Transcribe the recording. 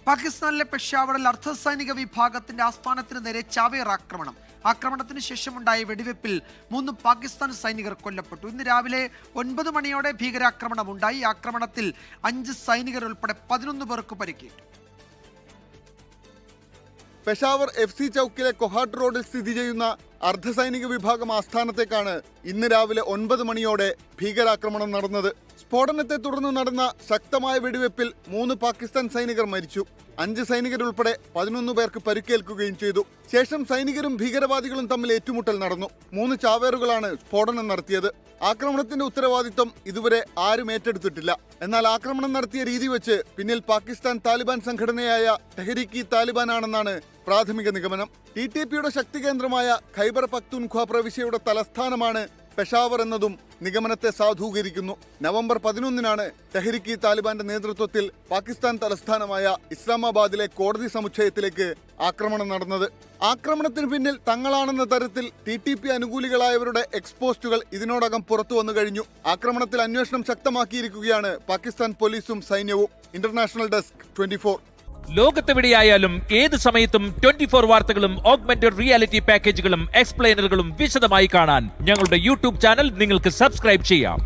പാകിസ്ഥാനിലെ പെഷാവറിൽ അർദ്ധസൈനിക വിഭാഗത്തിന്റെ ആസ്ഥാനത്തിന് നേരെ ചാവേർ ആക്രമണം. ആക്രമണത്തിന് ശേഷമുണ്ടായ വെടിവെപ്പിൽ 3 പാകിസ്ഥാൻ സൈനികർ കൊല്ലപ്പെട്ടു. ഇന്ന് രാവിലെ 9 മണിയോടെ ഭീകരാക്രമണം ഉണ്ടായി. ആക്രമണത്തിൽ 5 സൈനികർ ഉൾപ്പെടെ 11 പേർക്ക് പരിക്കേറ്റു. പെഷാവർ FC ചൌക്കിലെ കൊഹാട്ട് റോഡിൽ സ്ഥിതി ചെയ്യുന്ന അർദ്ധസൈനിക വിഭാഗം ആസ്ഥാനത്തേക്കാണ് ഇന്ന് രാവിലെ 9 മണിയോടെ ഭീകരാക്രമണം നടന്നത്. സ്ഫോടനത്തെ തുടർന്ന് നടന്ന ശക്തമായ വെടിവെപ്പിൽ 3 പാകിസ്ഥാൻ സൈനികർ മരിച്ചു. 5 സൈനികരുൾപ്പെടെ 11 പേർക്ക് പരിക്കേൽക്കുകയും ചെയ്തു. ശേഷം സൈനികരും ഭീകരവാദികളും തമ്മിൽ ഏറ്റുമുട്ടൽ നടന്നു. 3 ചാവേറുകളാണ് സ്ഫോടനം നടത്തിയത്. ആക്രമണത്തിന്റെ ഉത്തരവാദിത്വം ഇതുവരെ ആരും ഏറ്റെടുത്തിട്ടില്ല. എന്നാൽ ആക്രമണം നടത്തിയ രീതി വെച്ച് പിന്നിൽ പാകിസ്ഥാൻ താലിബാൻ സംഘടനയായ തെഹ്രീക്ക് താലിബാൻ ആണെന്നാണ് പ്രാഥമിക നിഗമനം. TTPയുടെ ശക്തി കേന്ദ്രമായ ഖൈബർ പഖ്തൂൺഖ്വ പ്രവിശ്യയുടെ തലസ്ഥാനമാണ് പെഷാവർ എന്നതും നിഗമനത്തെ സാധൂകരിക്കുന്നു. നവംബർ 11-നാണ് തെഹ്രീക്ക് താലിബാന്റെ നേതൃത്വത്തിൽ പാകിസ്ഥാൻ തലസ്ഥാനമായ ഇസ്ലാമാബാദിലെ കോടതി സമുച്ചയത്തിലേക്ക് ആക്രമണം നടന്നത്. ആക്രമണത്തിന് പിന്നിൽ തങ്ങളാണെന്ന തരത്തിൽ TTP അനുകൂലികളായവരുടെ എക്സ്പോസ്റ്റുകൾ ഇതിനോടകം പുറത്തു വന്നു കഴിഞ്ഞു. ആക്രമണത്തിൽ അന്വേഷണം ശക്തമാക്കിയിരിക്കുകയാണ് പാകിസ്ഥാൻ പോലീസും സൈന്യവും. International desk 24. ലോകത്തെവിടെയായാലും ഏത് സമയത്തും 24 വാർത്തകളും ഓഗ്മെന്റഡ് റിയാലിറ്റി പാക്കേജുകളും എക്സ്പ്ലെയിനറുകളും വിശദമായി കാണാൻ ഞങ്ങളുടെ യൂട്യൂബ് ചാനൽ നിങ്ങൾക്ക് സബ്സ്ക്രൈബ് ചെയ്യാം.